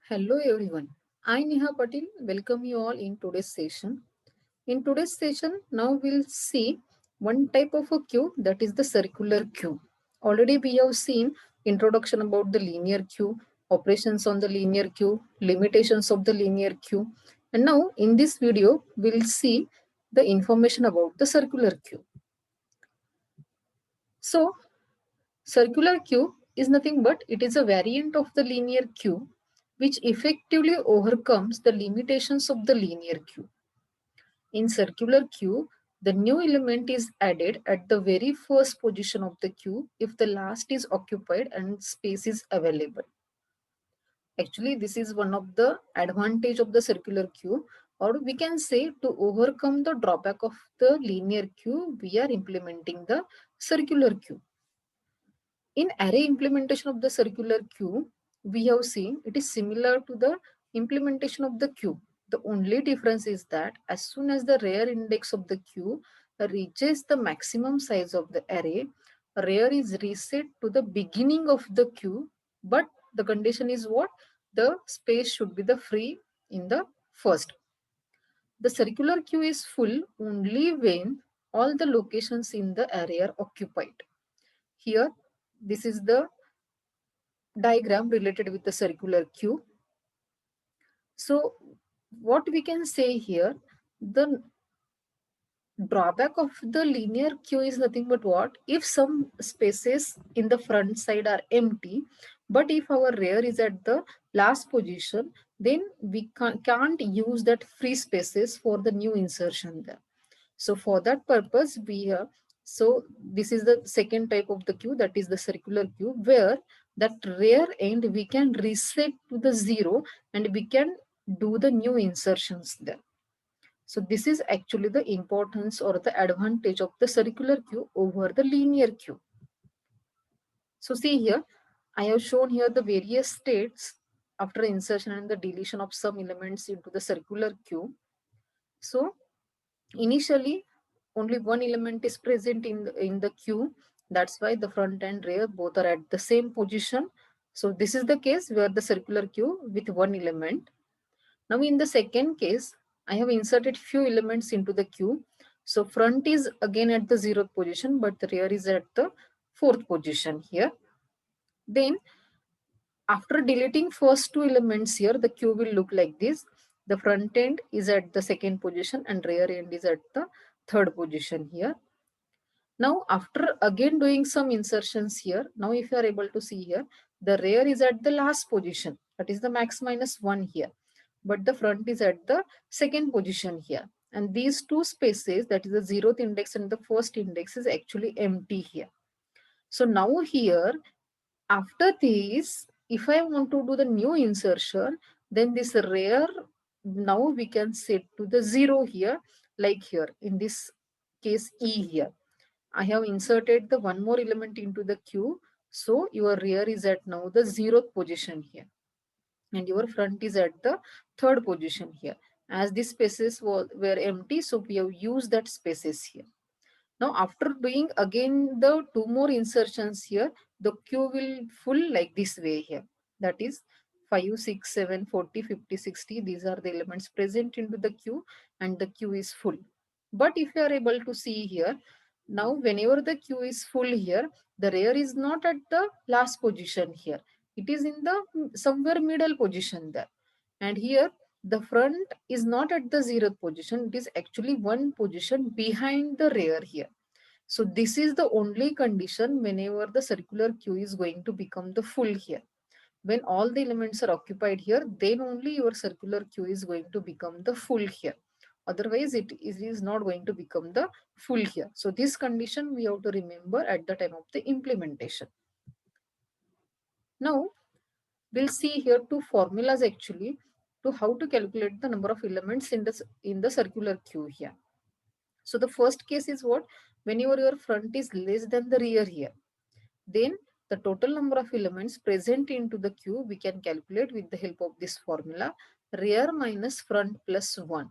Hello everyone. I Neha Patil welcome you all in today's session. In today's session, now we'll see one type of a queue, that is the circular queue. Already we have seen introduction about the linear queue, operations on the linear queue, limitations of the linear queue. And now in this video, we'll see the information about the circular queue. So circular queue is nothing but it is a variant of the linear queue which effectively overcomes the limitations of the linear queue. In circular queue, the new element is added at the very first position of the queue if the last is occupied and space is available. Actually, this is one of the advantage of the circular queue, or we can say to overcome the drawback of the linear queue, we are implementing the circular queue. In array implementation of the circular queue, we have seen it is similar to the implementation of the queue. The only difference is that as soon as the rear index of the queue reaches the maximum size of the array, rear is reset to the beginning of the queue, but the condition is what? The space should be the free in the first. The circular queue is full only when all the locations in the array are occupied. Here, this is the diagram related with the circular queue. So what we can say here, the drawback of the linear queue is nothing but what? If some spaces in the front side are empty, but if our rear is at the last position, then we can't use that free spaces for the new insertion there. So for that purpose, so this is the second type of the queue, that is the circular queue, where that rear end we can reset to the zero and we can do the new insertions there. So this is actually the importance or the advantage of the circular queue over the linear queue. So see here, I have shown here the various states after insertion and the deletion of some elements into the circular queue. So initially, only one element is present in the queue. That's why the front and rear both are at the same position. So this is the case where the circular queue with one element. Now in the second case, I have inserted few elements into the queue. So front is again at the zeroth position, but the rear is at the fourth position here. Then after deleting first two elements here, the queue will look like this. The front end is at the second position and rear end is at the third position here. Now, after again doing some insertions here, now if you are able to see here, the rear is at the last position, that is the max minus 1 here, but the front is at the second position here. And these two spaces, that is the zeroth index and the first index, is actually empty here. So now here, after this, if I want to do the new insertion, then this rear, now we can set to the 0 here, like here, in this case E here. I have inserted the one more element into the queue. So your rear is at now the 0th position here. And your front is at the third position here. As these spaces were empty, so we have used that spaces here. Now after doing again the two more insertions here, the queue will full like this way here. That is 5, 6, 7, 40, 50, 60. These are the elements present into the queue and the queue is full. But if you are able to see here, now whenever the queue is full here, the rear is not at the last position here. It is in the somewhere middle position there. And here the front is not at the zeroth position. It is actually one position behind the rear here. So this is the only condition whenever the circular queue is going to become the full here. When all the elements are occupied here, then only your circular queue is going to become the full here. Otherwise, it is not going to become the full here. So this condition we have to remember at the time of the implementation. Now, we'll see here two formulas actually to how to calculate the number of elements in the circular queue here. So the first case is what? Whenever your front is less than the rear here, then the total number of elements present into the queue we can calculate with the help of this formula, rear minus front plus 1.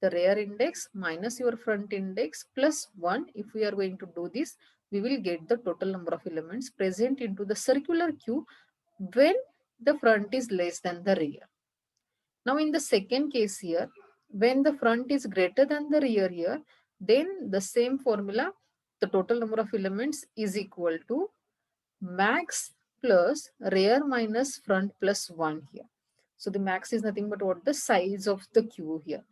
The rear index minus your front index plus 1. If we are going to do this, we will get the total number of elements present into the circular queue when the front is less than the rear. Now in the second case here, when the front is greater than the rear here, then the same formula, the total number of elements is equal to max plus rear minus front plus 1 here. So the max is nothing but what the size of the queue here.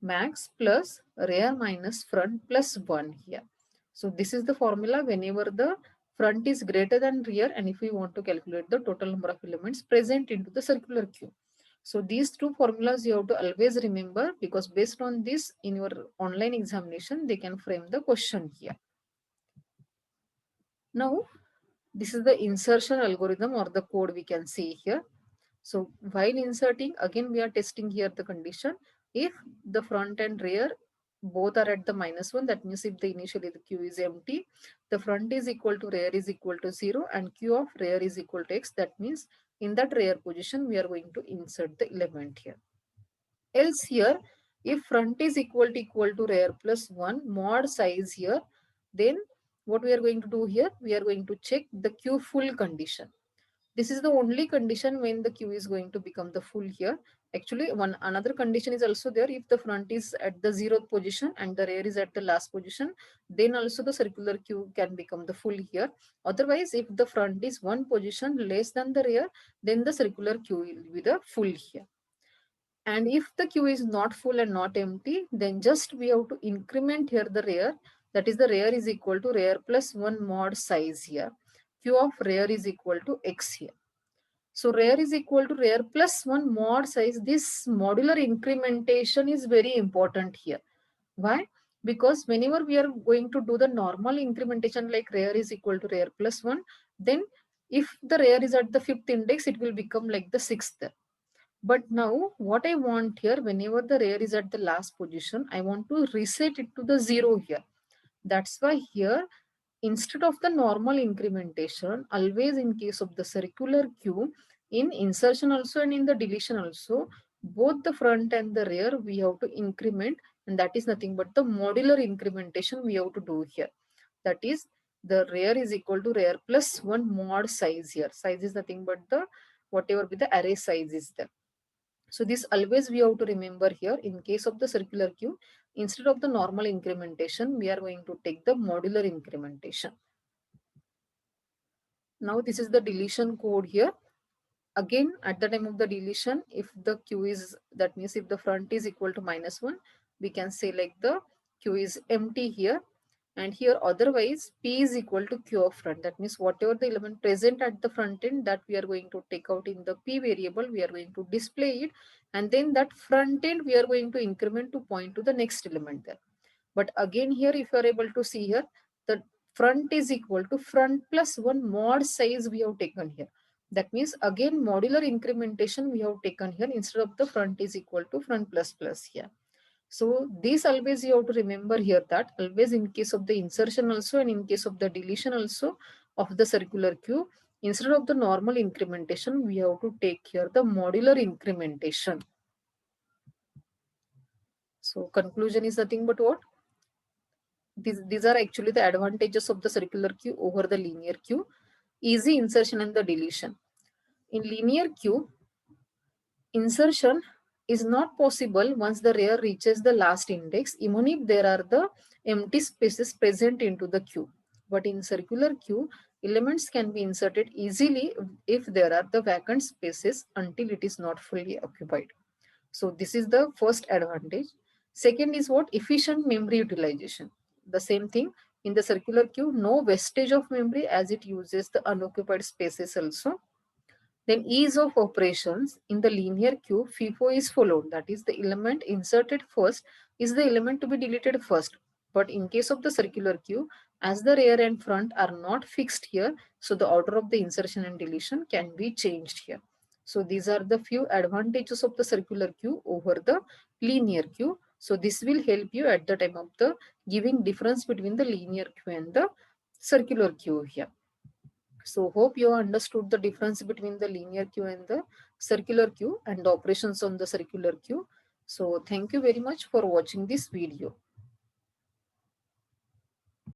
Max plus rear minus front plus 1 here. So this is the formula whenever the front is greater than rear and if we want to calculate the total number of elements present into the circular queue. So these two formulas you have to always remember because based on this in your online examination they can frame the question here. Now this is the insertion algorithm or the code we can see here. So while inserting, again we are testing here the condition. If the front and rear both are at the -1, that means if the initially the queue is empty, the front is equal to rear is equal to 0 and queue of rear is equal to x. That means in that rear position, we are going to insert the element here. Else here, if front is equal to rear plus 1 mod size here, then what we are going to do here, we are going to check the queue full condition. This is the only condition when the queue is going to become the full here. Actually, one another condition is also there. If the front is at the 0th position and the rear is at the last position, then also the circular queue can become the full here. Otherwise, if the front is one position less than the rear, then the circular queue will be the full here. And if the queue is not full and not empty, then just we have to increment here the rear. That is the rear is equal to rear plus 1 mod size here. Q of rear is equal to x here. So rear is equal to rear plus 1 mod size. This modular incrementation is very important here. Why? Because whenever we are going to do the normal incrementation like rear is equal to rear plus 1, then if the rear is at the 5th index, it will become like the 6th. But now what I want here, whenever the rear is at the last position, I want to reset it to the 0 here. That's why here, instead of the normal incrementation, always in case of the circular queue, in insertion also and in the deletion also, both the front and the rear we have to increment, and that is nothing but the modular incrementation we have to do here. That is the rear is equal to rear plus 1 mod size here. Size is nothing but the whatever be the array size is there. So this always we have to remember here in case of the circular queue, instead of the normal incrementation, we are going to take the modular incrementation. Now this is the deletion code here. Again, at the time of the deletion, if the queue is, that means if the front is equal to -1, we can say like the queue is empty here. And here otherwise P is equal to Q of front. That means whatever the element present at the front end that we are going to take out in the P variable, we are going to display it. And then that front end we are going to increment to point to the next element there. But again here if you are able to see here, the front is equal to front plus 1 mod size we have taken here. That means again modular incrementation we have taken here instead of the front is equal to front plus plus here. So this always you have to remember here that always in case of the insertion also and in case of the deletion also of the circular queue, instead of the normal incrementation, we have to take here the modular incrementation. So conclusion is nothing but what? These are actually the advantages of the circular queue over the linear queue. Easy insertion and the deletion. In linear queue, insertion is not possible once the rear reaches the last index, even if there are the empty spaces present into the queue. But in circular queue, elements can be inserted easily if there are the vacant spaces until it is not fully occupied. So this is the first advantage. Second is what? Efficient memory utilization. The same thing in the circular queue, no wastage of memory as it uses the unoccupied spaces also. Then ease of operations in the linear queue, FIFO is followed. That is the element inserted first is the element to be deleted first. But in case of the circular queue, as the rear and front are not fixed here, so the order of the insertion and deletion can be changed here. So these are the few advantages of the circular queue over the linear queue. So this will help you at the time of the giving difference between the linear queue and the circular queue here. So hope you understood the difference between the linear queue and the circular queue and the operations on the circular queue. So thank you very much for watching this video.